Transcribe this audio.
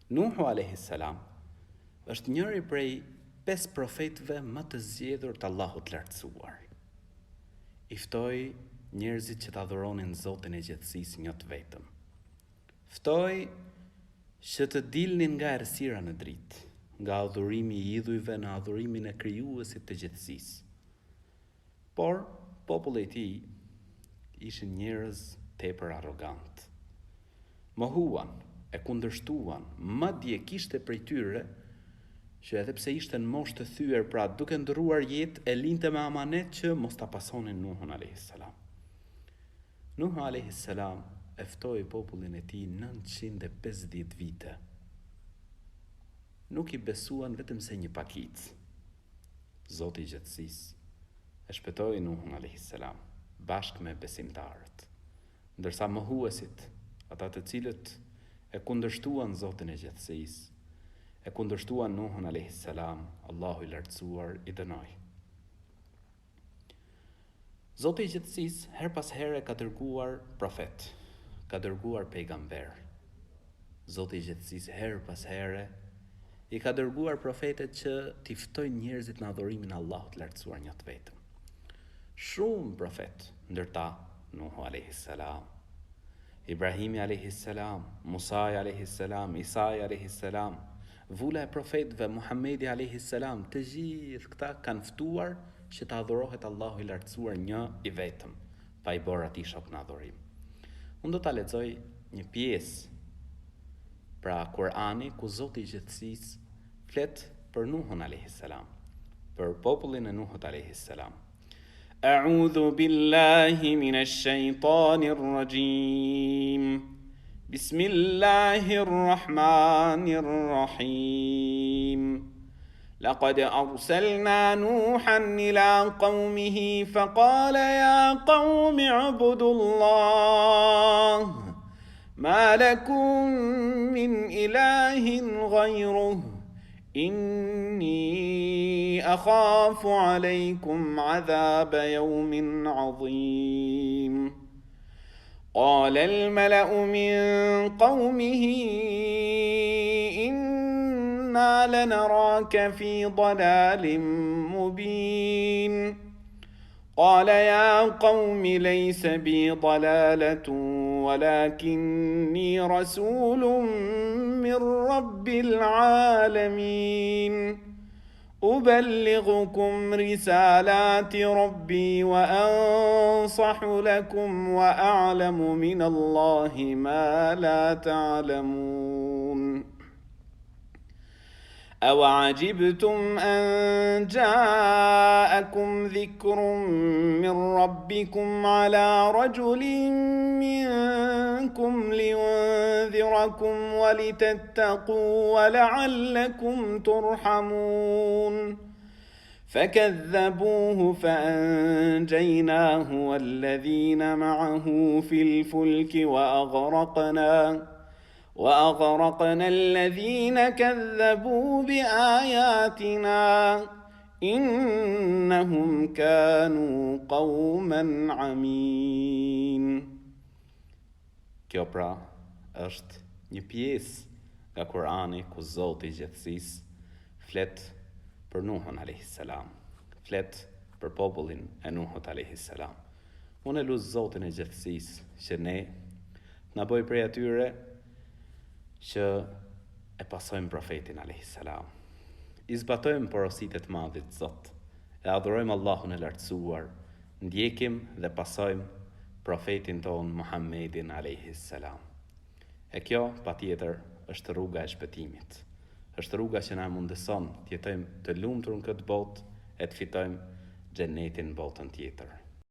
Nuhu a.s. është njëri prej 5 profetëve më të zgjedhur të Allahut lartësuar. I ftoi njerëzit që të adhuronin Zotin e gjithësisë një të vetëm. Ftoi që të dilnin nga errësira në dritë, nga adhurimi i idhujve në adhurimin e krijuesit të gjithësisë. Por populli i tij ishin njerëz tepër arrogant. Mohuan, e kundërshtuan, madje kishte prej tyre që edhe pse ishte në moshë të thyer, pra duke ndëruar jetë, e linte me amanet që mos ta pasonin Nuhun a.s. Nuhu a.s. e ftoi popullin e tij 950 vite. Nuk i besuan vetëm se një pakicë. Zoti i gjithësisë e shpëtoi Nuhun a.s. bashkë me besimtarët, ndërsa mohuesit, ata të cilët e kundërshtuan Zotin e gjithësisë, e kundërshtuan Nuhun a.s. Allahu i lartësuar i dënoi. Zoti i gjithësisë her pas here ka dërguar profet, ka dërguar pejgamber. Zoti i gjithësisë her pas here i ka dërguar profetet që t'i ftojnë njerëzit në adhurimin e Allahut të lartësuar një të vetëm. Shumë profet, ndërta Nuhu a.s., Ibrahimi a.s., Musa a.s., Isa a.s., vula e profetëve Muhamedi a.s., të gjithë këta kanë ftuar që të adhurohet Allahu i lartësuar një i vetëm, pa i bërë atij shok në adhurim. Unë do ta lexoj një pjesë pra Kur'ani ku Zoti i gjithësisë flet për Nuhun a.s., për popullin e Nuhut a.s. A'udhu billahi minash shaitanir rajim. Bismillahir rahmanir rahim. لقد أرسلنا نوحا إلى قومه فقال يا قوم اعبدوا الله ما لكم من إله غيره إني أخاف عليكم عذاب يوم عظيم. قال الملأ من قومه إنا لنراك في ضلال مبين. قال يا قوم ليس بي ضلالة ولكني رسول من رب العالمين أبلغكم رسالات ربي وأنصح لكم وأعلم من الله ما لا تعلمون. أوعجبتم أن جاءكم ذكر من ربكم على رجل منكم لينذركم ولتتقوا ولعلكم ترحمون. فكذبوه فأنجيناه والذين معه في الفلك وأغرقنا الذين كذبوا بآياتنا إنهم كانوا قوما عمين. Kjo pra është një pjesë nga Kur'ani ku Zoti i gjithësisë flet për Nuhun a.s., flet për popullin e Nuhut a.s. Unë e lut Zotin e gjithësisë që ne na bëj prej atyre që e pasojmë profetin a.s. I zbatojmë porositë të madhit Zot, e adhurojmë Allahun e lartësuar, ndjekim dhe pasojmë profetin ton Muhammedin a.s. E kjo patjetër është rruga e shpëtimit. Është rruga që na mundëson të jetojmë të lumtur në këtë botë e të fitojmë xhenetin në botën tjetër.